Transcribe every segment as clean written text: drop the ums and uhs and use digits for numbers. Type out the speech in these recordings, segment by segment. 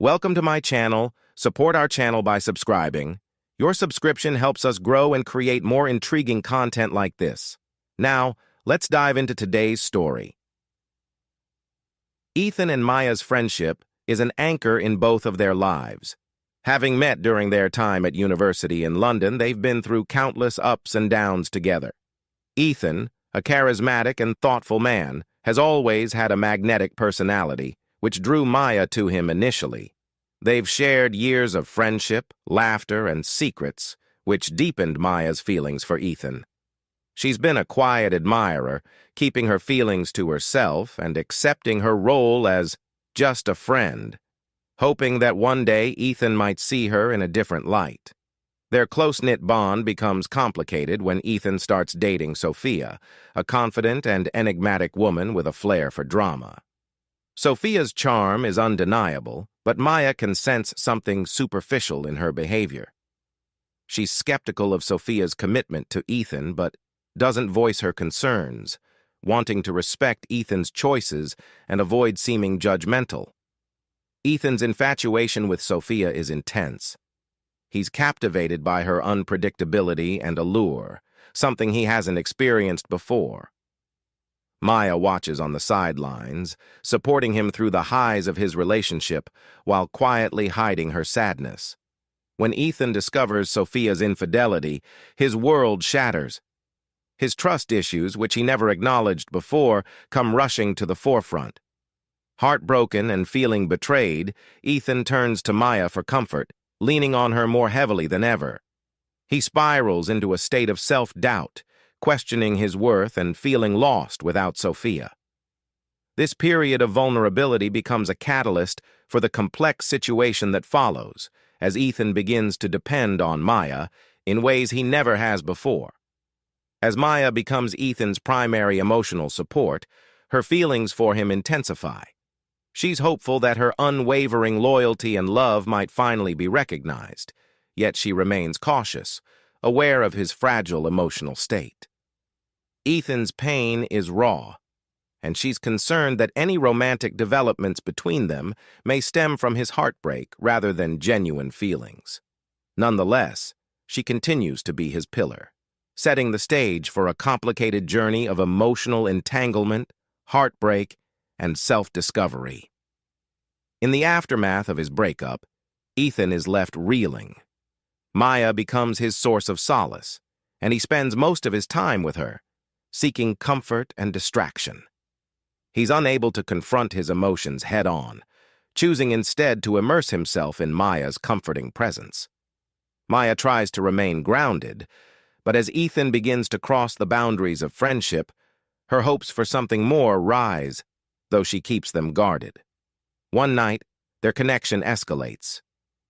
Welcome to my channel. Support our channel by subscribing. Your subscription helps us grow and create more intriguing content like this. Now, let's dive into today's story. Ethan and Maya's friendship is an anchor in both of their lives. Having met during their time at university in London, they've been through countless ups and downs together. Ethan, a charismatic and thoughtful man, has always had a magnetic personality, which drew Maya to him initially. They've shared years of friendship, laughter, and secrets, which deepened Maya's feelings for Ethan. She's been a quiet admirer, keeping her feelings to herself and accepting her role as just a friend, hoping that one day Ethan might see her in a different light. Their close-knit bond becomes complicated when Ethan starts dating Sophia, a confident and enigmatic woman with a flair for drama. Sophia's charm is undeniable, but Maya can sense something superficial in her behavior. She's skeptical of Sophia's commitment to Ethan, but doesn't voice her concerns, wanting to respect Ethan's choices and avoid seeming judgmental. Ethan's infatuation with Sophia is intense. He's captivated by her unpredictability and allure, something he hasn't experienced before. Maya watches on the sidelines, supporting him through the highs of his relationship while quietly hiding her sadness. When Ethan discovers Sophia's infidelity, his world shatters. His trust issues, which he never acknowledged before, come rushing to the forefront. Heartbroken and feeling betrayed, Ethan turns to Maya for comfort, leaning on her more heavily than ever. He spirals into a state of self-doubt, questioning his worth and feeling lost without Sophia. This period of vulnerability becomes a catalyst for the complex situation that follows, as Ethan begins to depend on Maya in ways he never has before. As Maya becomes Ethan's primary emotional support, her feelings for him intensify. She's hopeful that her unwavering loyalty and love might finally be recognized, yet she remains cautious, aware of his fragile emotional state. Ethan's pain is raw, and she's concerned that any romantic developments between them may stem from his heartbreak rather than genuine feelings. Nonetheless, she continues to be his pillar, setting the stage for a complicated journey of emotional entanglement, heartbreak, and self-discovery. In the aftermath of his breakup, Ethan is left reeling. Maya becomes his source of solace, and he spends most of his time with her, seeking comfort and distraction. He's unable to confront his emotions head-on, choosing instead to immerse himself in Maya's comforting presence. Maya tries to remain grounded, but as Ethan begins to cross the boundaries of friendship, her hopes for something more rise, though she keeps them guarded. One night, their connection escalates.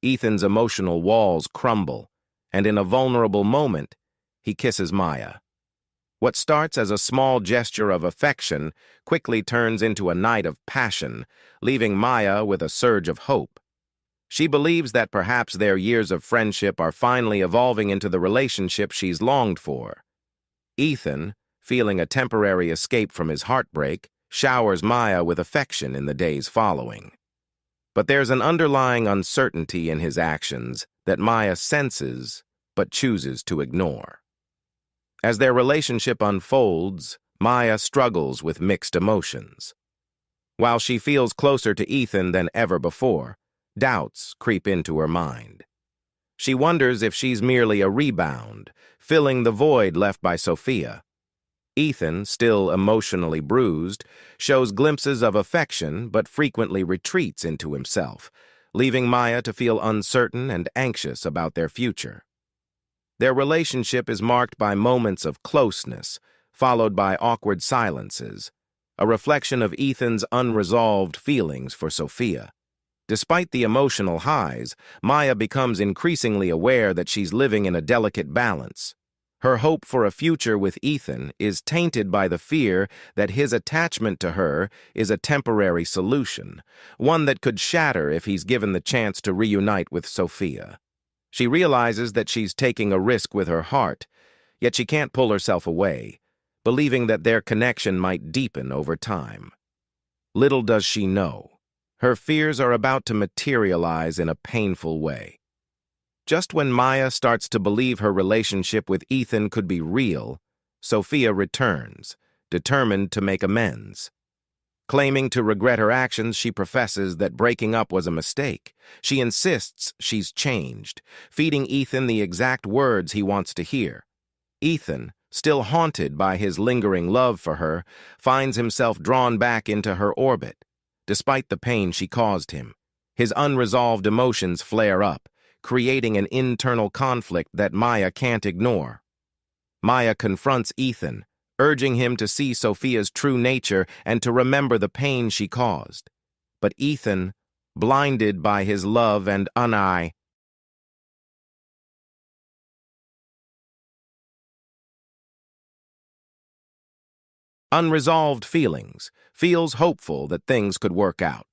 Ethan's emotional walls crumble, and in a vulnerable moment, he kisses Maya. What starts as a small gesture of affection quickly turns into a night of passion, leaving Maya with a surge of hope. She believes that perhaps their years of friendship are finally evolving into the relationship she's longed for. Ethan, feeling a temporary escape from his heartbreak, showers Maya with affection in the days following. But there's an underlying uncertainty in his actions that Maya senses but chooses to ignore. As their relationship unfolds, Maya struggles with mixed emotions. While she feels closer to Ethan than ever before, doubts creep into her mind. She wonders if she's merely a rebound, filling the void left by Sophia. Ethan, still emotionally bruised, shows glimpses of affection but frequently retreats into himself, leaving Maya to feel uncertain and anxious about their future. Their relationship is marked by moments of closeness, followed by awkward silences, a reflection of Ethan's unresolved feelings for Sophia. Despite the emotional highs, Maya becomes increasingly aware that she's living in a delicate balance. Her hope for a future with Ethan is tainted by the fear that his attachment to her is a temporary solution, one that could shatter if he's given the chance to reunite with Sophia. She realizes that she's taking a risk with her heart, yet she can't pull herself away, believing that their connection might deepen over time. Little does she know, Her fears are about to materialize in a painful way. Just when Maya starts to believe her relationship with Ethan could be real, Sophia returns, determined to make amends. Claiming to regret her actions, she professes that breaking up was a mistake. She insists she's changed, feeding Ethan the exact words he wants to hear. Ethan, still haunted by his lingering love for her, finds himself drawn back into her orbit. Despite the pain she caused him, his unresolved emotions flare up, creating an internal conflict that Maya can't ignore. Maya confronts Ethan, urging him to see Sophia's true nature and to remember the pain she caused. But Ethan, blinded by his love and unresolved feelings, feels hopeful that things could work out.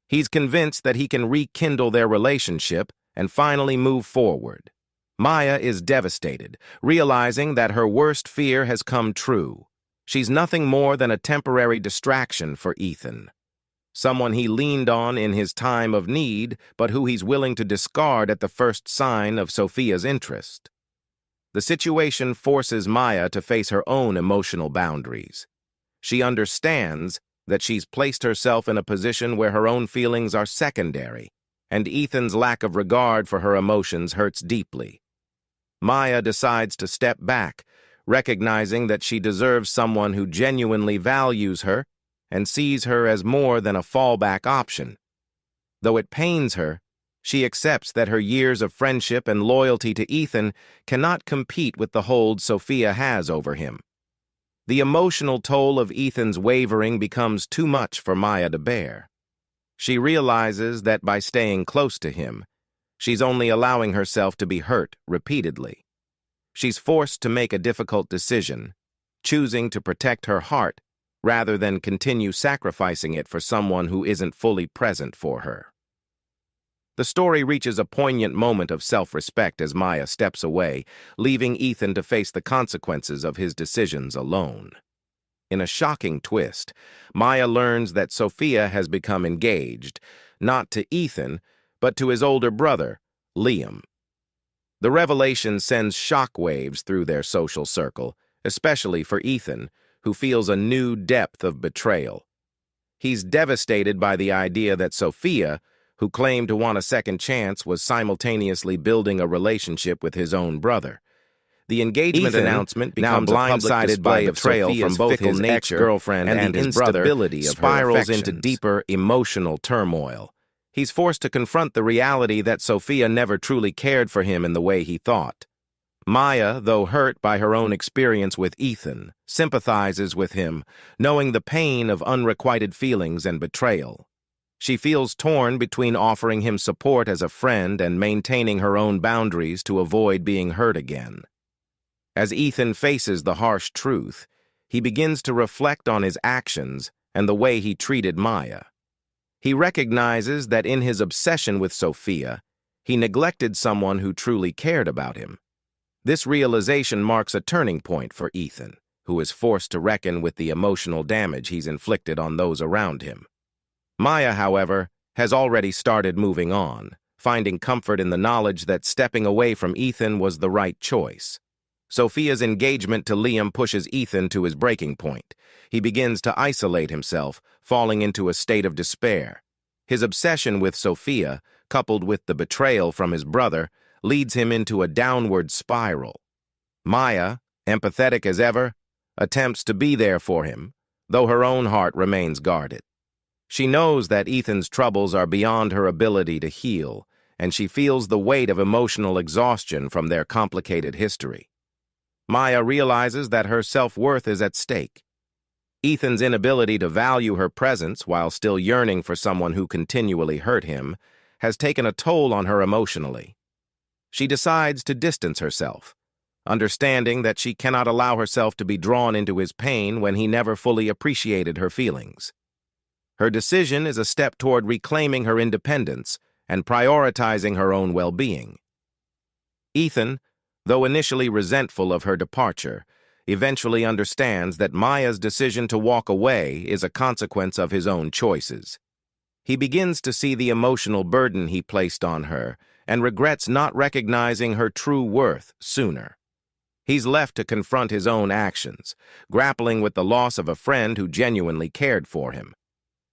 He's convinced that he can rekindle their relationship and finally move forward. Maya is devastated, realizing that her worst fear has come true. She's nothing more than a temporary distraction for Ethan. Someone he leaned on in his time of need, but who he's willing to discard at the first sign of Sophia's interest. The situation forces Maya to face her own emotional boundaries. She understands that she's placed herself in a position where her own feelings are secondary, and Ethan's lack of regard for her emotions hurts deeply. Maya decides to step back, recognizing that she deserves someone who genuinely values her and sees her as more than a fallback option. Though it pains her, she accepts that her years of friendship and loyalty to Ethan cannot compete with the hold Sophia has over him. The emotional toll of Ethan's wavering becomes too much for Maya to bear. She realizes that by staying close to him, she's only allowing herself to be hurt repeatedly. She's forced to make a difficult decision, choosing to protect her heart rather than continue sacrificing it for someone who isn't fully present for her. The story reaches a poignant moment of self-respect as Maya steps away, leaving Ethan to face the consequences of his decisions alone. In a shocking twist, Maya learns that Sophia has become engaged, not to Ethan, but to his older brother, Liam. The revelation sends shockwaves through their social circle, especially for Ethan, who feels a new depth of betrayal. He's devastated by the idea that Sophia, who claimed to want a second chance, was simultaneously building a relationship with his own brother. The engagement announcement becomes blindsided by betrayal from both his ex-girlfriend and his brother, spirals into deeper emotional turmoil. He's forced to confront the reality that Sophia never truly cared for him in the way he thought. Maya, though hurt by her own experience with Ethan, sympathizes with him, knowing the pain of unrequited feelings and betrayal. She feels torn between offering him support as a friend and maintaining her own boundaries to avoid being hurt again. As Ethan faces the harsh truth, he begins to reflect on his actions and the way he treated Maya. He recognizes that in his obsession with Sophia, he neglected someone who truly cared about him. This realization marks a turning point for Ethan, who is forced to reckon with the emotional damage he's inflicted on those around him. Maya, however, has already started moving on, finding comfort in the knowledge that stepping away from Ethan was the right choice. Sophia's engagement to Liam pushes Ethan to his breaking point. He begins to isolate himself, falling into a state of despair. His obsession with Sophia, coupled with the betrayal from his brother, leads him into a downward spiral. Maya, empathetic as ever, attempts to be there for him, though her own heart remains guarded. She knows that Ethan's troubles are beyond her ability to heal, and she feels the weight of emotional exhaustion from their complicated history. Maya realizes that her self-worth is at stake. Ethan's inability to value her presence while still yearning for someone who continually hurt him has taken a toll on her emotionally. She decides to distance herself, understanding that she cannot allow herself to be drawn into his pain when he never fully appreciated her feelings. Her decision is a step toward reclaiming her independence and prioritizing her own well-being. Ethan, though initially resentful of her departure, eventually understands that Maya's decision to walk away is a consequence of his own choices. He begins to see the emotional burden he placed on her and regrets not recognizing her true worth sooner. He's left to confront his own actions, grappling with the loss of a friend who genuinely cared for him.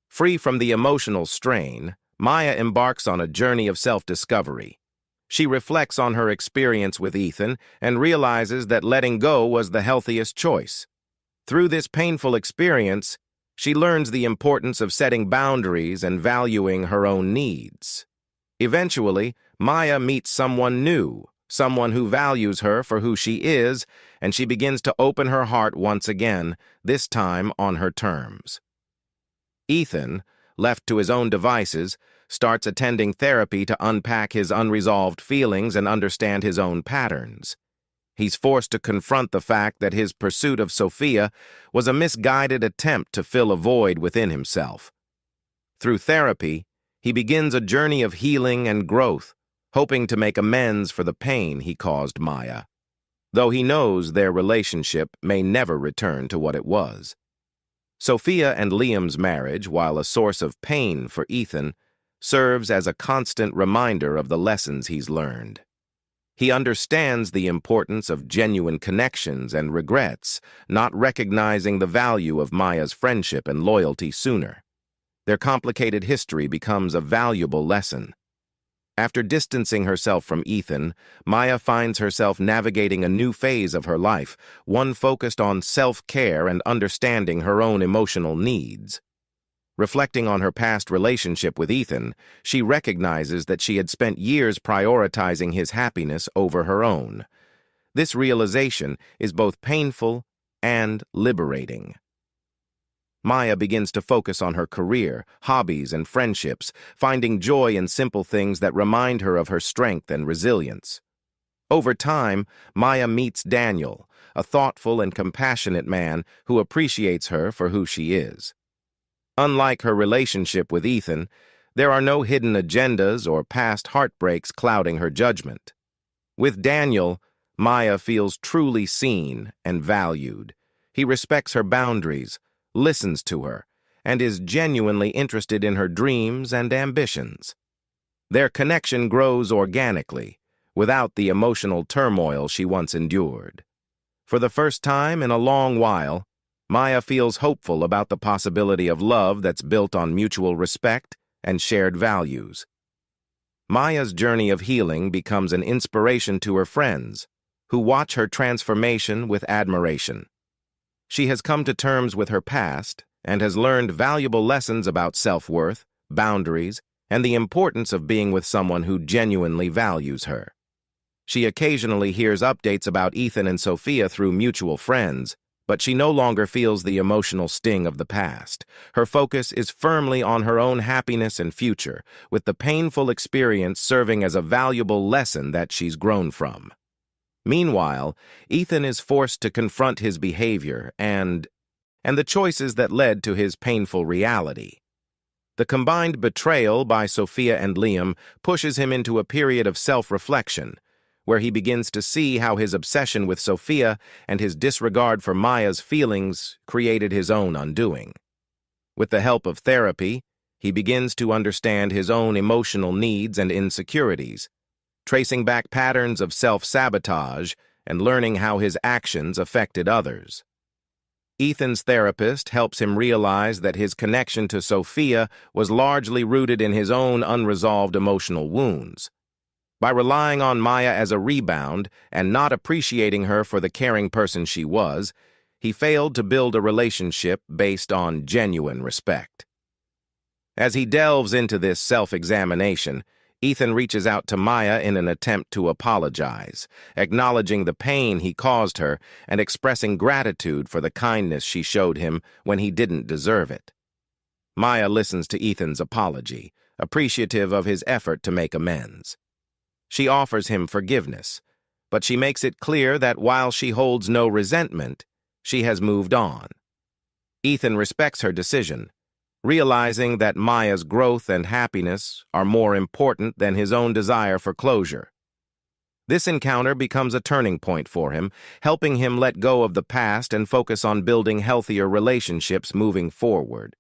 Free from the emotional strain, Maya embarks on a journey of self-discovery. She reflects on her experience with Ethan and realizes that letting go was the healthiest choice. Through this painful experience, she learns the importance of setting boundaries and valuing her own needs. Eventually, Maya meets someone new, someone who values her for who she is, and she begins to open her heart once again, this time on her terms. Ethan, left to his own devices, starts attending therapy to unpack his unresolved feelings and understand his own patterns. He's forced to confront the fact that his pursuit of Sophia was a misguided attempt to fill a void within himself. Through therapy, he begins a journey of healing and growth, hoping to make amends for the pain he caused Maya, though he knows their relationship may never return to what it was. Sophia and Liam's marriage, while a source of pain for Ethan, serves as a constant reminder of the lessons he's learned. He understands the importance of genuine connections and regrets, not recognizing the value of Maya's friendship and loyalty sooner. Their complicated history becomes a valuable lesson. After distancing herself from Ethan, Maya finds herself navigating a new phase of her life, one focused on self-care and understanding her own emotional needs. Reflecting on her past relationship with Ethan, she recognizes that she had spent years prioritizing his happiness over her own. This realization is both painful and liberating. Maya begins to focus on her career, hobbies, and friendships, finding joy in simple things that remind her of her strength and resilience. Over time, Maya meets Daniel, a thoughtful and compassionate man who appreciates her for who she is. Unlike her relationship with Ethan, there are no hidden agendas or past heartbreaks clouding her judgment. With Daniel, Maya feels truly seen and valued. He respects her boundaries, listens to her, and is genuinely interested in her dreams and ambitions. Their connection grows organically, without the emotional turmoil she once endured. For the first time in a long while, Maya feels hopeful about the possibility of love that's built on mutual respect and shared values. Maya's journey of healing becomes an inspiration to her friends, who watch her transformation with admiration. She has come to terms with her past and has learned valuable lessons about self-worth, boundaries, and the importance of being with someone who genuinely values her. She occasionally hears updates about Ethan and Sophia through mutual friends, but she no longer feels the emotional sting of the past. Her focus is firmly on her own happiness and future, with the painful experience serving as a valuable lesson that she's grown from. Meanwhile, Ethan is forced to confront his behavior and the choices that led to his painful reality. The combined betrayal by Sophia and Liam pushes him into a period of self-reflection, where he begins to see how his obsession with Sophia and his disregard for Maya's feelings created his own undoing. With the help of therapy, he begins to understand his own emotional needs and insecurities, tracing back patterns of self-sabotage and learning how his actions affected others. Ethan's therapist helps him realize that his connection to Sophia was largely rooted in his own unresolved emotional wounds. By relying on Maya as a rebound and not appreciating her for the caring person she was, he failed to build a relationship based on genuine respect. As he delves into this self-examination, Ethan reaches out to Maya in an attempt to apologize, acknowledging the pain he caused her and expressing gratitude for the kindness she showed him when he didn't deserve it. Maya listens to Ethan's apology, appreciative of his effort to make amends. She offers him forgiveness, but she makes it clear that while she holds no resentment, she has moved on. Ethan respects her decision, realizing that Maya's growth and happiness are more important than his own desire for closure. This encounter becomes a turning point for him, helping him let go of the past and focus on building healthier relationships moving forward.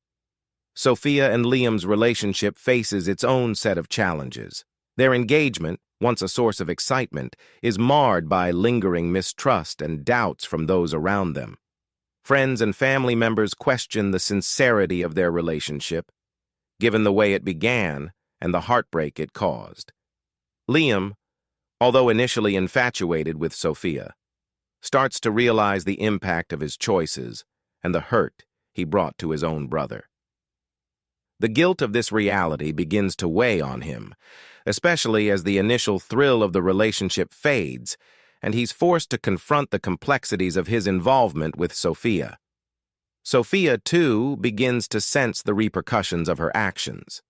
Sophia and Liam's relationship faces its own set of challenges. Their engagement, once a source of excitement, is marred by lingering mistrust and doubts from those around them. Friends and family members question the sincerity of their relationship, given the way it began and the heartbreak it caused. Liam, although initially infatuated with Sophia, starts to realize the impact of his choices and the hurt he brought to his own brother. The guilt of this reality begins to weigh on him, especially as the initial thrill of the relationship fades, and he's forced to confront the complexities of his involvement with Sophia. Sophia, too, begins to sense the repercussions of her actions.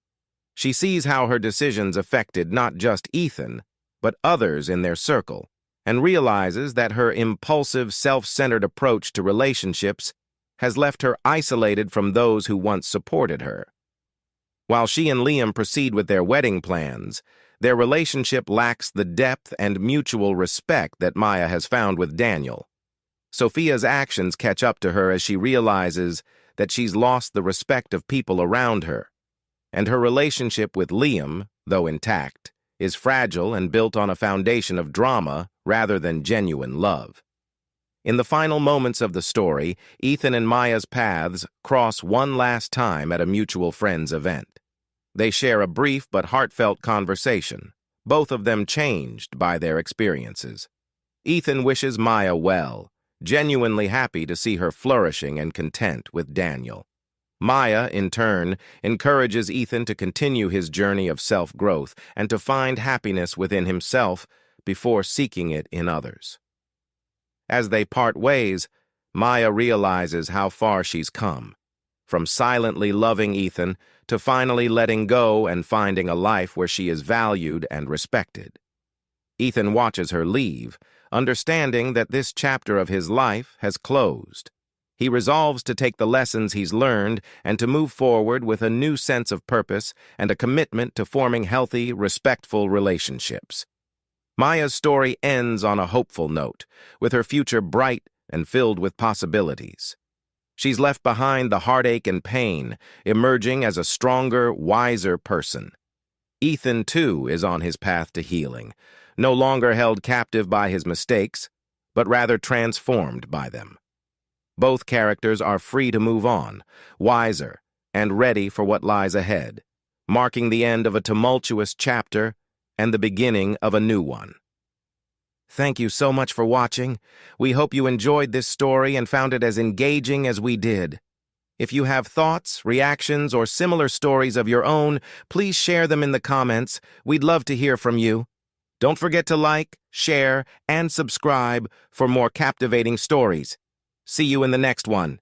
She sees how her decisions affected not just Ethan, but others in their circle, and realizes that her impulsive, self-centered approach to relationships has left her isolated from those who once supported her. While she and Liam proceed with their wedding plans, their relationship lacks the depth and mutual respect that Maya has found with Daniel. Sophia's actions catch up to her as she realizes that she's lost the respect of people around her, and her relationship with Liam, though intact, is fragile and built on a foundation of drama rather than genuine love. In the final moments of the story, Ethan and Maya's paths cross one last time at a mutual friend's event. They share a brief but heartfelt conversation, both of them changed by their experiences. Ethan wishes Maya well, genuinely happy to see her flourishing and content with Daniel. Maya, in turn, encourages Ethan to continue his journey of self-growth and to find happiness within himself before seeking it in others. As they part ways, Maya realizes how far she's come, from silently loving Ethan to finally letting go and finding a life where she is valued and respected. Ethan watches her leave, understanding that this chapter of his life has closed. He resolves to take the lessons he's learned and to move forward with a new sense of purpose and a commitment to forming healthy, respectful relationships. Maya's story ends on a hopeful note, with her future bright and filled with possibilities. She's left behind the heartache and pain, emerging as a stronger, wiser person. Ethan, too, is on his path to healing, no longer held captive by his mistakes, but rather transformed by them. Both characters are free to move on, wiser, and ready for what lies ahead, marking the end of a tumultuous chapter and the beginning of a new one. Thank you so much for watching. We hope you enjoyed this story and found it as engaging as we did. If you have thoughts, reactions, or similar stories of your own, please share them in the comments. We'd love to hear from you. Don't forget to like, share, and subscribe for more captivating stories. See you in the next one.